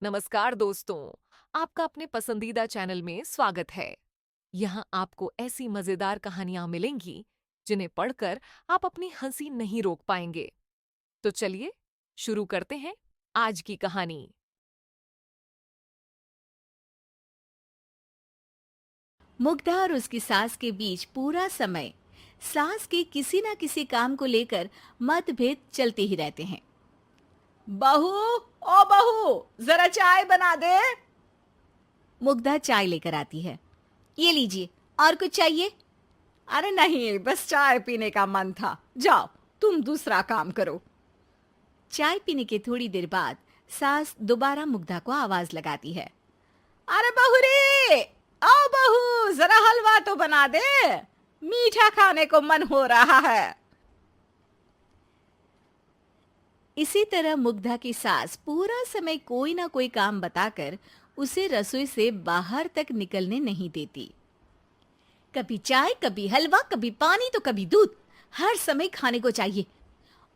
नमस्कार दोस्तों, आपका अपने पसंदीदा चैनल में स्वागत है। यहाँ आपको ऐसी मजेदार कहानियां मिलेंगी जिन्हें पढ़कर आप अपनी हंसी नहीं रोक पाएंगे। तो चलिए शुरू करते हैं आज की कहानी। मुग्धा और उसकी सास के बीच पूरा समय सास के किसी न किसी काम को लेकर मतभेद चलते ही रहते हैं। बहू, ओ बहू, जरा चाय बना दे। मुग्धा चाय लेकर आती है। ये लीजिए, और कुछ चाहिए? अरे नहीं, बस चाय पीने का मन था। जाओ, तुम दूसरा काम करो। चाय पीने के थोड़ी देर बाद सास दोबारा मुग्धा को आवाज लगाती है। अरे बहू रे, आओ बहू, जरा हलवा तो बना दे, मीठा खाने को मन हो रहा है। इसी तरह मुग्धा की सास पूरा समय कोई ना कोई काम बताकर उसे रसोई से बाहर तक निकलने नहीं देती। कभी चाय, कभी हलवा, कभी पानी तो कभी दूध, हर समय खाने को चाहिए।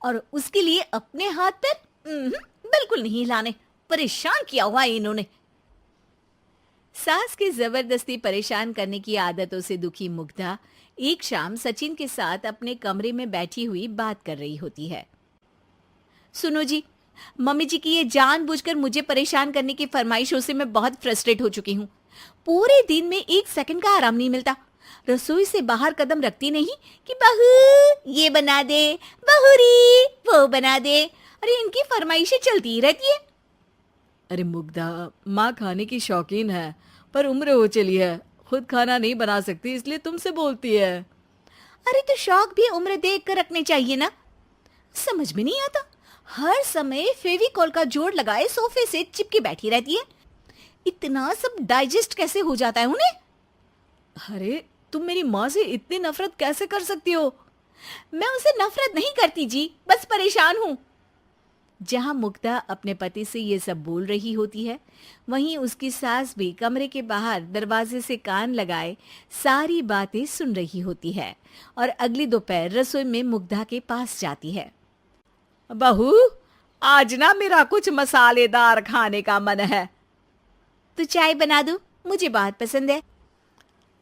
और उसके लिए अपने हाथ पैर बिल्कुल नहीं हिलाने। परेशान किया हुआ है इन्होंने। सास की जबरदस्ती परेशान करने की आदतों से दुखी मुग्धा एक शाम सचिन के साथ अपने कमरे में बैठी हुई बात कर रही होती है। सुनो जी, मम्मी जी की ये जानबूझकर मुझे परेशान करने की फरमाइशों से मैं बहुत फ्रस्ट्रेट हो चुकी हूँ। पूरे दिन में एक सेकंड का आराम नहीं मिलता। रसोई से बाहर कदम रखती नहीं कि बहू ये बना दे, बहुरी वो बना दे। अरे इनकी फरमाइशें चलती ही रहती है। अरे मुग्धा, माँ खाने की शौकीन है, पर उम्र हो चली है, खुद खाना नहीं बना सकती, इसलिए तुमसे बोलती है। अरे तो शौक भी उम्र देख कर रखने चाहिए ना। समझ में नहीं आता, हर समय फेविकॉल का जोड़ लगाए सोफे से चिपके बैठी रहती है। इतना सब डाइजेस्ट कैसे हो जाता है उन्हें? अरे तुम मेरी माँ से इतनी नफरत कैसे कर सकती हो? मैं उनसे नफरत नहीं करती जी, बस परेशान हूँ। जहां मुग्धा अपने पति से ये सब बोल रही होती है, वहीं उसकी सास भी कमरे के बाहर दरवाजे से कान लगाए सारी बातें सुन रही होती है और अगली दोपहर रसोई में मुग्धा के पास जाती है। बहू, आज ना मेरा कुछ मसालेदार खाने का मन है। तो चाय बना दो, मुझे बहुत पसंद है।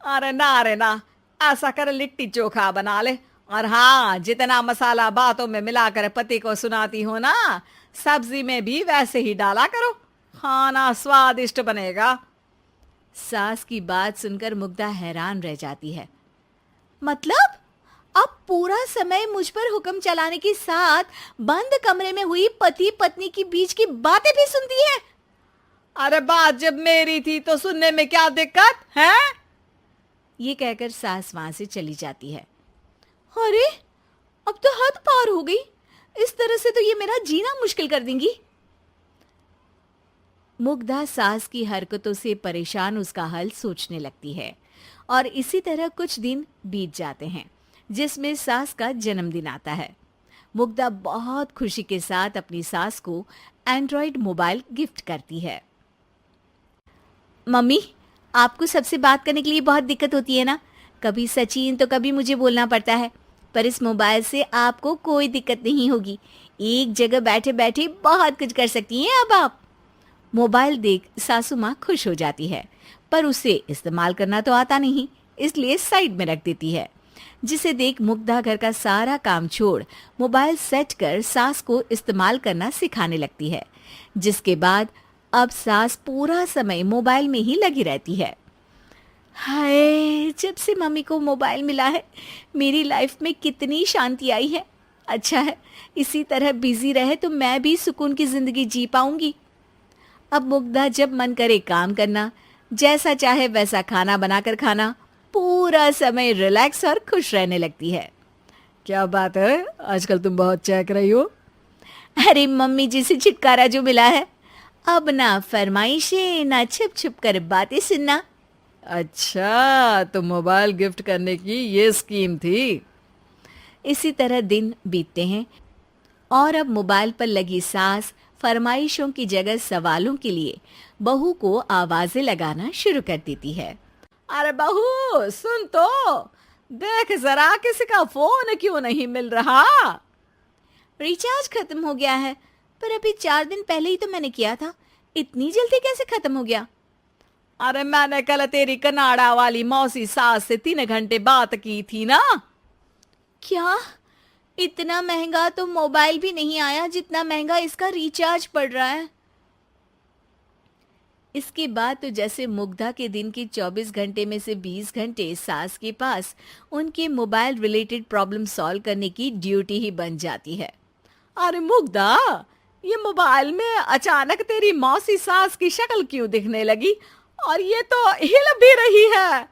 अरे ना, ऐसा कर लिट्टी चोखा बना ले। और हाँ, जितना मसाला बातों में मिलाकर पति को सुनाती हो ना, सब्जी में भी वैसे ही डाला करो, खाना स्वादिष्ट बनेगा। सास की बात सुनकर मुग्धा हैरान रह जाती है। मतलब अब पूरा समय मुझ पर हुक्म चलाने के साथ बंद कमरे में हुई पति पत्नी की बीच की बातें भी सुनती है? अरे बात जब मेरी थी तो सुनने में क्या दिक्कत है? ये कहकर सास वहां से चली जाती है। अरे अब तो हद पार हो गई। इस तरह से तो ये मेरा जीना मुश्किल कर देंगी। मुग्धा सास की हरकतों से परेशान उसका हल सोचने लगती है और इसी तरह कुछ दिन बीत जाते हैं, जिसमें सास का जन्मदिन आता है। मुग्धा बहुत खुशी के साथ अपनी सास को एंड्रॉइड मोबाइल गिफ्ट करती है। मम्मी, आपको सबसे बात करने के लिए बहुत दिक्कत होती है ना? कभी सचिन तो कभी मुझे बोलना पड़ता है, पर इस मोबाइल से आपको कोई दिक्कत नहीं होगी। एक जगह बैठे बैठे बहुत कुछ कर सकती हैं अब आप। मोबाइल देख सासू माँ खुश हो जाती है, पर उसे इस्तेमाल करना तो आता नहीं, इसलिए साइड में रख देती है। जिसे देख मुग्धा घर का सारा काम छोड़ मोबाइल सेट कर सास को इस्तेमाल करना सिखाने लगती है, जिसके बाद अब सास पूरा समय मोबाइल में ही लगी रहती है। हाय, जब से मम्मी को मोबाइल मिला है मेरी लाइफ में कितनी शांति आई है। अच्छा है, इसी तरह बिजी रहे तो मैं भी सुकून की जिंदगी जी पाऊंगी। अब मुग्धा जब मन करे काम करना, जैसा चाहे वैसा खाना बनाकर खाना, पूरा समय रिलैक्स और खुश रहने लगती है। क्या बात है, आजकल तुम बहुत चहक रही हो। अरे मम्मी जी से छुटकारा जो मिला है, अब ना फरमाइशें ना छुप छुप कर बातें सुनना। अच्छा, तो मोबाइल गिफ्ट करने की ये स्कीम थी। इसी तरह दिन बीतते हैं और अब मोबाइल पर लगी सास फरमाइशों की जगह सवालों के लिए बहू को आवाजें लगाना शुरू कर देती है। अरे बहू सुन तो, देख जरा किसी का फोन क्यों नहीं मिल रहा? रिचार्ज खत्म हो गया है, पर अभी 4 दिन पहले ही तो मैंने किया था। इतनी जल्दी कैसे खत्म हो गया? अरे मैंने कल तेरी कनाडा वाली मौसी सास से 3 घंटे बात की थी ना। क्या? इतना महंगा तो मोबाइल भी नहीं आया जितना महंगा इसका रिचार्ज पड़ रहा है। इसके बाद तो जैसे मुग्धा के दिन के 24 घंटे में से 20 घंटे सास के पास उनके मोबाइल रिलेटेड प्रॉब्लम सॉल्व करने की ड्यूटी ही बन जाती है। अरे मुग्धा, ये मोबाइल में अचानक तेरी मौसी सास की शक्ल क्यों दिखने लगी? और ये तो हिल भी रही है।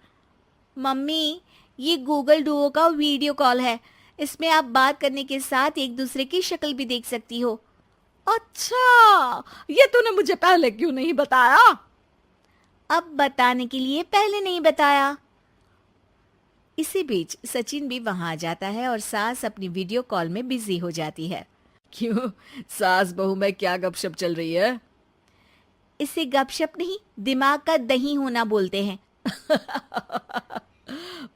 मम्मी, ये गूगल डुओ का वीडियो कॉल है। इसमें आप बात करने के साथ एक दूसरे की शक्ल भी देख सकती हो। अच्छा, ये तूने मुझे पहले क्यों नहीं बताया? अब बताने के लिए पहले नहीं बताया। इसी बीच सचिन भी वहां आ जाता है और सास अपनी वीडियो कॉल में बिजी हो जाती है। क्यों, सास बहू में क्या गपशप चल रही है? इसे गपशप नहीं, दिमाग का दही होना बोलते हैं।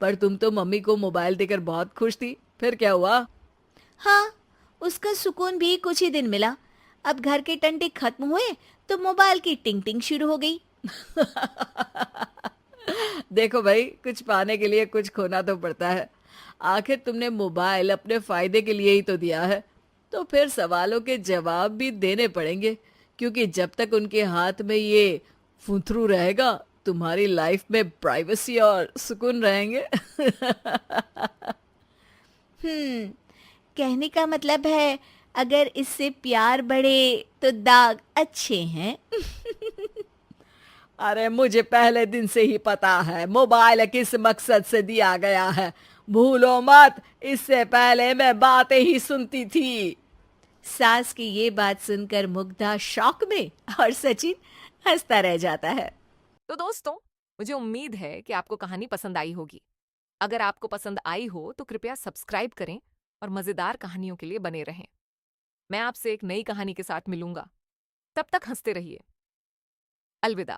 पर तुम तो मम्मी को मोबाइल देकर बहुत खुश थी, फिर क्या हुआ? हाँ, उसका सुकून भी कुछ ही दिन मिला। अब घर के टंटे खत्म हुए तो मोबाइल की टिंग टिंग शुरू हो गई। देखो भाई, कुछ पाने के लिए कुछ खोना तो पड़ता है। आखिर तुमने मोबाइल अपने फायदे के लिए ही तो दिया है, तो फिर सवालों के जवाब भी देने पड़ेंगे, क्योंकि जब तक उनके हाथ में ये फुंथरू रहेगा, तुम्हारी लाइफ में प्राइवेसी और सुकून रहेंगे। कहने का मतलब है अगर इससे प्यार बढ़े तो दाग अच्छे हैं। अरे मुझे पहले दिन से ही पता है मोबाइल किस मकसद से दिया गया है। भूलो मत, इससे पहले मैं बातें ही सुनती थी। सास की ये बात सुनकर मुग्धा शॉक में और सचिन हंसता रह जाता है। तो दोस्तों, मुझे उम्मीद है कि आपको कहानी पसंद आई होगी। अगर आपको पसंद आई हो तो कृपया सब्सक्राइब करें और मजेदार कहानियों के लिए बने रहें। मैं आपसे एक नई कहानी के साथ मिलूंगा। तब तक हंसते रहिए। अलविदा।